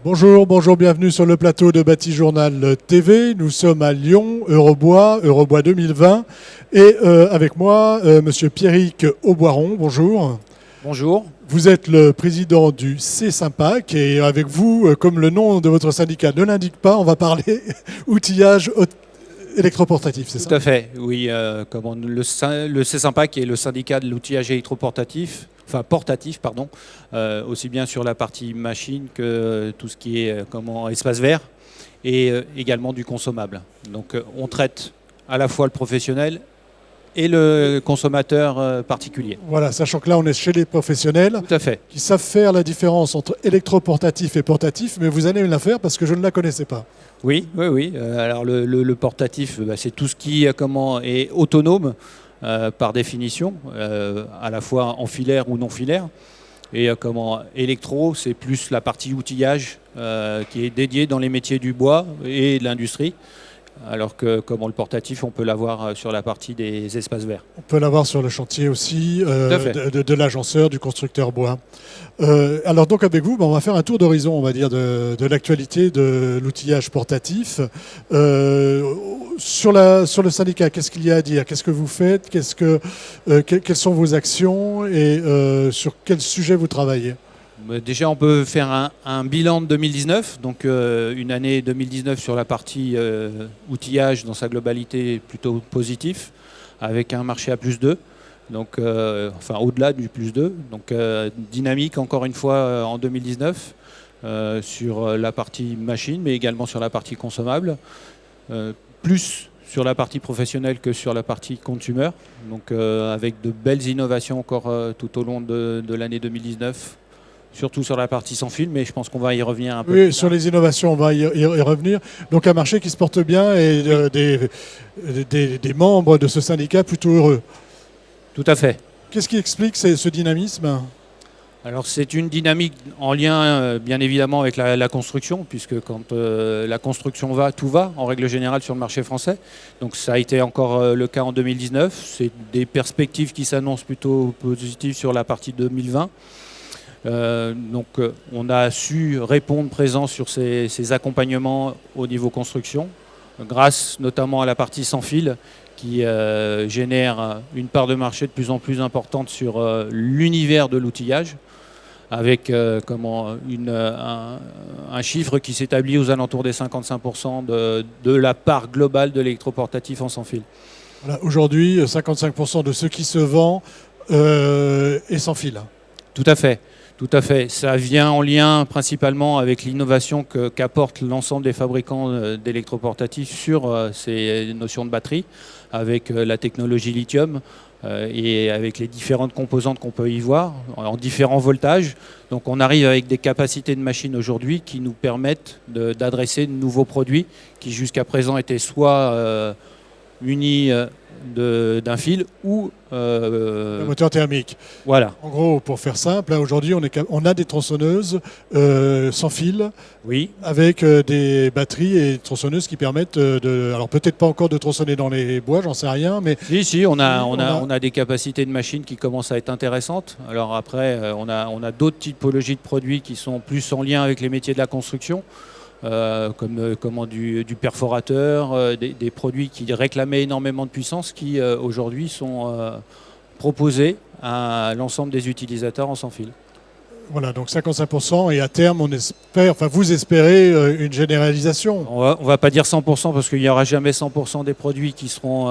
Bonjour, bonjour, bienvenue sur le plateau de Bâti Journal TV. Nous sommes à Lyon, Eurobois 2020. Et avec moi, monsieur Pierrick Auboiron, bonjour. Bonjour. Vous êtes le président du C-Sympac et avec vous, comme le nom de votre syndicat ne l'indique pas, on va parler outillage électroportatif, c'est ça? Tout à fait, oui. Le C-Sympac est le syndicat de l'outillage électroportatif, portatif, pardon, aussi bien sur la partie machine que tout ce qui est espace vert et également du consommable. Donc on traite à la fois le professionnel et le consommateur particulier. Voilà, sachant que là on est chez les professionnels. Tout à fait. Qui savent faire la différence entre électroportatif et portatif, mais vous allez me la faire parce que je ne la connaissais pas. Oui. Alors le portatif, c'est tout ce qui est autonome par définition, à la fois en filaire ou non filaire. Et électro, c'est plus la partie outillage qui est dédiée dans les métiers du bois et de l'industrie. Alors que le portatif, on peut l'avoir sur la partie des espaces verts. On peut l'avoir sur le chantier aussi de l'agenceur, du constructeur bois. Alors donc avec vous, on va faire un tour d'horizon, on va dire, de l'actualité de l'outillage portatif. Sur le syndicat, qu'est-ce qu'il y a à dire? Qu'est-ce que vous faites? Quelles sont vos actions et sur quel sujet vous travaillez? Déjà, on peut faire un bilan de 2019, donc une année 2019 sur la partie outillage dans sa globalité plutôt positif, avec un marché à +2, donc au-delà du +2, donc dynamique encore une fois en 2019 sur la partie machine, mais également sur la partie consommable, plus sur la partie professionnelle que sur la partie consumer, donc avec de belles innovations encore tout au long de l'année 2019. Surtout sur la partie sans fil, mais je pense qu'on va y revenir un peu. Oui, sur les innovations, on va y revenir. Donc un marché qui se porte bien et des membres de ce syndicat plutôt heureux. Tout à fait. Qu'est-ce qui explique ce dynamisme? Alors c'est une dynamique en lien bien évidemment avec la construction, puisque quand la construction va, tout va en règle générale sur le marché français. Donc ça a été encore le cas en 2019. C'est des perspectives qui s'annoncent plutôt positives sur la partie 2020. On a su répondre présent sur ces accompagnements au niveau construction, grâce notamment à la partie sans fil qui génère une part de marché de plus en plus importante sur l'univers de l'outillage, avec un chiffre qui s'établit aux alentours des 55% de la part globale de l'électroportatif en sans fil. Voilà, aujourd'hui, 55% de ce qui se vend est sans fil. Tout à fait. Tout à fait. Ça vient en lien principalement avec l'innovation qu'apporte l'ensemble des fabricants d'électroportatifs sur ces notions de batterie, avec la technologie lithium et avec les différentes composantes qu'on peut y voir en différents voltages. Donc on arrive avec des capacités de machine aujourd'hui qui nous permettent d'adresser de nouveaux produits qui jusqu'à présent étaient soit unis d'un fil ou un moteur thermique. Voilà. En gros, pour faire simple, aujourd'hui on a des tronçonneuses sans fil, oui, avec des batteries et des tronçonneuses qui permettent alors peut-être pas encore de tronçonner dans les bois, j'en sais rien, mais si on a des capacités de machines qui commencent à être intéressantes. Alors après, on a d'autres typologies de produits qui sont plus en lien avec les métiers de la construction. Comme du perforateur, des produits qui réclamaient énormément de puissance qui aujourd'hui sont proposés à l'ensemble des utilisateurs en sans fil. Voilà, donc 55% et à terme, on espère, vous espérez une généralisation. On va pas dire 100% parce qu'il n'y aura jamais 100% des produits qui seront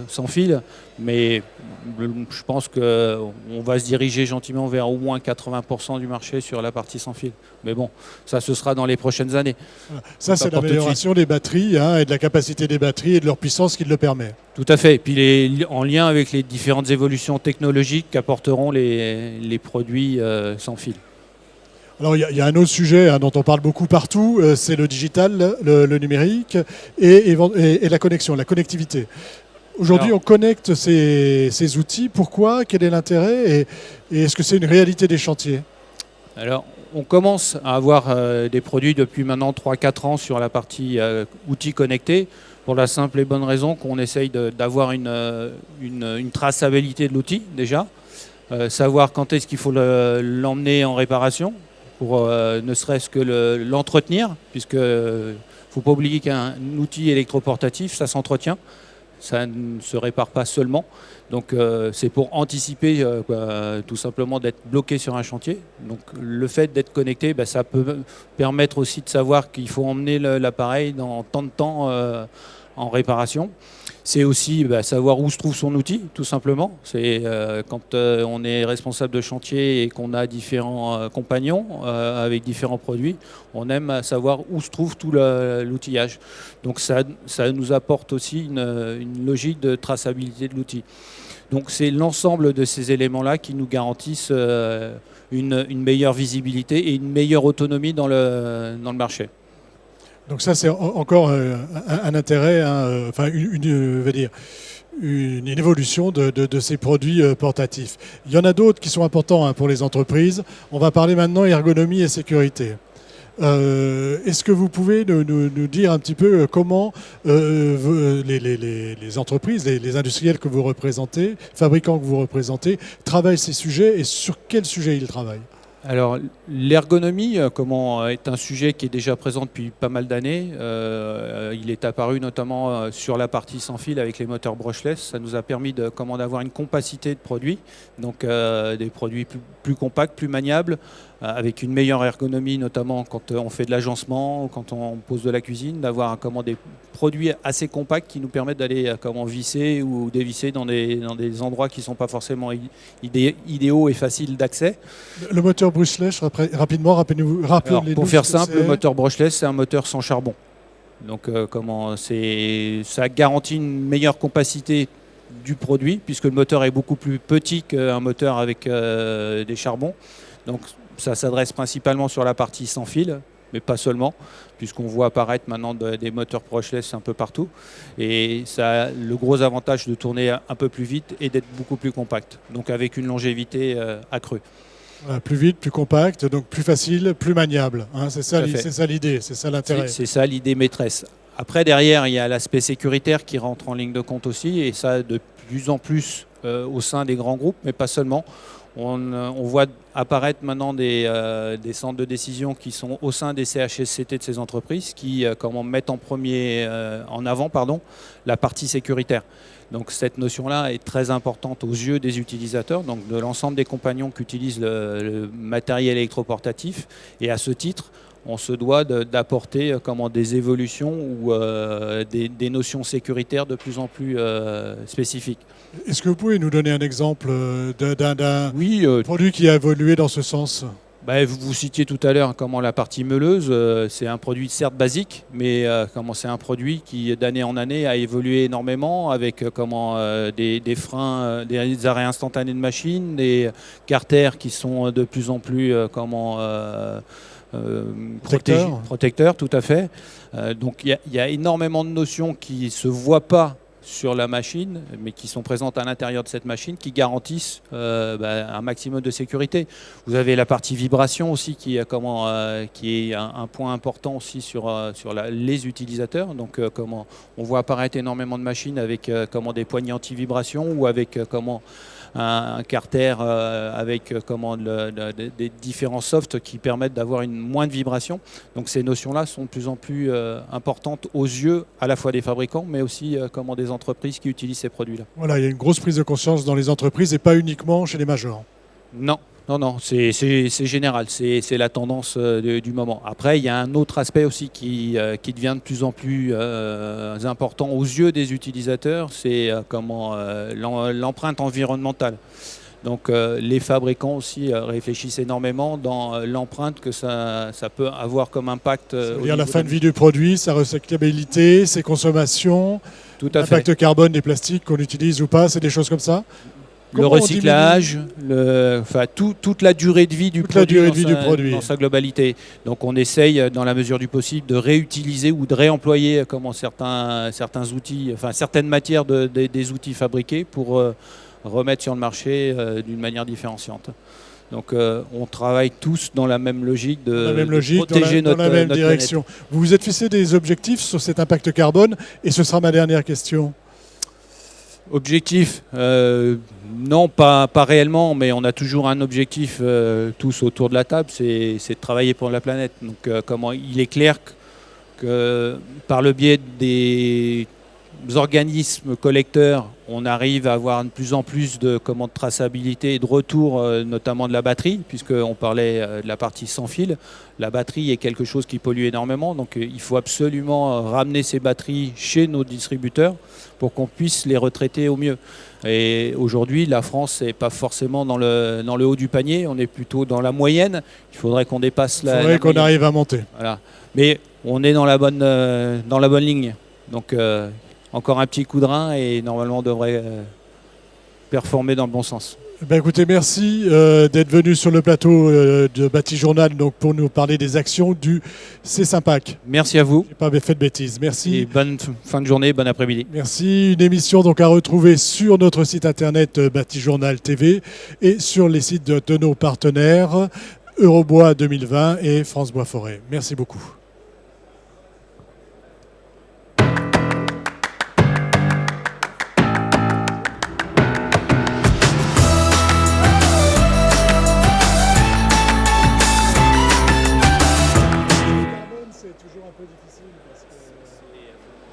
sans fil, mais je pense qu'on va se diriger gentiment vers au moins 80% du marché sur la partie sans fil. Mais bon, ça ce sera dans les prochaines années. Voilà. Ça c'est l'amélioration des batteries et de la capacité des batteries et de leur puissance qui le permet. Tout à fait. Et puis en lien avec les différentes évolutions technologiques qu'apporteront les produits sans fil. Alors il y a un autre sujet dont on parle beaucoup partout, c'est le digital, le numérique et la connexion, la connectivité. Aujourd'hui, on connecte ces outils. Pourquoi? Quel est l'intérêt? Et est-ce que c'est une réalité des chantiers? Alors, on commence à avoir des produits depuis maintenant 3-4 ans sur la partie outils connectés, pour la simple et bonne raison qu'on essaye d'avoir une traçabilité de l'outil déjà, savoir quand est-ce qu'il faut l'emmener en réparation, pour ne serait-ce que l'entretenir, puisque faut pas oublier qu'un outil électroportatif, ça s'entretient, ça ne se répare pas seulement. Donc c'est pour anticiper tout simplement d'être bloqué sur un chantier. Donc le fait d'être connecté, ça peut permettre aussi de savoir qu'il faut emmener l'appareil dans tant de temps en réparation. C'est aussi savoir où se trouve son outil, tout simplement. C'est quand on est responsable de chantier et qu'on a différents compagnons avec différents produits, on aime savoir où se trouve tout l'outillage. Donc ça nous apporte aussi une logique de traçabilité de l'outil. Donc c'est l'ensemble de ces éléments-là qui nous garantissent une meilleure visibilité et une meilleure autonomie dans le marché. Donc ça, c'est encore un intérêt, une évolution de ces produits portatifs. Il y en a d'autres qui sont importants pour les entreprises. On va parler maintenant ergonomie et sécurité. Est-ce que vous pouvez nous dire un petit peu comment les entreprises, les industriels que vous représentez, fabricants que vous représentez, travaillent ces sujets et sur quels sujets ils travaillent ? Alors, l'ergonomie est un sujet qui est déjà présent depuis pas mal d'années. Il est apparu notamment sur la partie sans fil avec les moteurs brushless. Ça nous a permis d'avoir une compacité de produits, donc des produits plus compacts, plus maniables, avec une meilleure ergonomie, notamment quand on fait de l'agencement ou quand on pose de la cuisine, d'avoir des produits assez compacts qui nous permettent d'aller visser ou dévisser dans des endroits qui ne sont pas forcément idéaux et faciles d'accès. Le moteur brushless, rapidement, rappelez-nous. Pour faire simple, le moteur brushless, c'est un moteur sans charbon. Donc ça garantit une meilleure compacité du produit, puisque le moteur est beaucoup plus petit qu'un moteur avec des charbons. Donc ça s'adresse principalement sur la partie sans fil, mais pas seulement, puisqu'on voit apparaître maintenant des moteurs brushless un peu partout. Et ça a le gros avantage de tourner un peu plus vite et d'être beaucoup plus compact, donc avec une longévité accrue. Plus vite, plus compact, donc plus facile, plus maniable. C'est ça l'idée, c'est ça l'intérêt. C'est ça l'idée maîtresse. Après, derrière, il y a l'aspect sécuritaire qui rentre en ligne de compte aussi, et ça de plus en plus au sein des grands groupes, mais pas seulement. On voit apparaître maintenant des centres de décision qui sont au sein des CHSCT de ces entreprises qui mettent en avant la partie sécuritaire. Donc cette notion-là est très importante aux yeux des utilisateurs, donc de l'ensemble des compagnons qui utilisent le matériel électroportatif. Et à ce titre, on se doit d'apporter des évolutions ou des notions sécuritaires de plus en plus spécifiques. Est-ce que vous pouvez nous donner un exemple d'un produit qui a évolué dans ce sens ? Vous citiez tout à l'heure la partie meuleuse, c'est un produit certes basique, mais c'est un produit qui d'année en année a évolué énormément avec des freins, des arrêts instantanés de machines, des carters qui sont de plus en plus protecteurs, tout à fait. Donc il y a énormément de notions qui ne se voient pas sur la machine, mais qui sont présentes à l'intérieur de cette machine, qui garantissent un maximum de sécurité. Vous avez la partie vibration aussi, qui est un point important aussi sur les utilisateurs. Donc, on voit apparaître énormément de machines avec des poignées anti-vibration ou avec un carter avec des différents softs qui permettent d'avoir une moindre vibration. Donc ces notions-là sont de plus en plus importantes aux yeux à la fois des fabricants, mais aussi des entreprises qui utilisent ces produits-là. Voilà, il y a une grosse prise de conscience dans les entreprises et pas uniquement chez les majors. Non, c'est général, c'est la tendance du moment. Après, il y a un autre aspect aussi qui devient de plus en plus important aux yeux des utilisateurs, c'est l'empreinte environnementale. Donc les fabricants aussi réfléchissent énormément dans l'empreinte que ça peut avoir comme impact. C'est-à-dire la fin de vie du produit, sa recyclabilité, ses consommations, l'impact carbone des plastiques qu'on utilise ou pas, c'est des choses comme ça ? Le recyclage, toute la durée de vie du produit dans sa globalité. Donc on essaye, dans la mesure du possible, de réutiliser ou de réemployer certains outils, certaines matières des outils fabriqués pour remettre sur le marché d'une manière différenciante. Donc on travaille tous dans la même logique de protéger notre direction. Planète. Vous vous êtes fixé des objectifs sur cet impact carbone et ce sera ma dernière question. Objectif, non, pas réellement, mais on a toujours un objectif tous autour de la table, c'est de travailler pour la planète. Donc il est clair que par le biais des organismes collecteurs, on arrive à avoir de plus en plus de traçabilité et de retour, notamment de la batterie, puisqu'on parlait de la partie sans fil. La batterie est quelque chose qui pollue énormément, donc il faut absolument ramener ces batteries chez nos distributeurs pour qu'on puisse les retraiter au mieux. Et aujourd'hui, la France n'est pas forcément dans le haut du panier, on est plutôt dans la moyenne. Il faudrait qu'on dépasse la moyenne. Il faudrait qu'on arrive à monter. Voilà. Mais on est dans la bonne ligne. Donc encore un petit coup de rein et normalement on devrait performer dans le bon sens. Écoutez, merci d'être venu sur le plateau de Batijournal donc pour nous parler des actions du C5PAC. Merci à vous. J'ai pas fait de bêtises. Merci. Et bonne fin de journée, bon après-midi. Merci. Une émission donc à retrouver sur notre site internet Batijournal TV et sur les sites de nos partenaires Eurobois 2020 et France Bois Forêt. Merci beaucoup.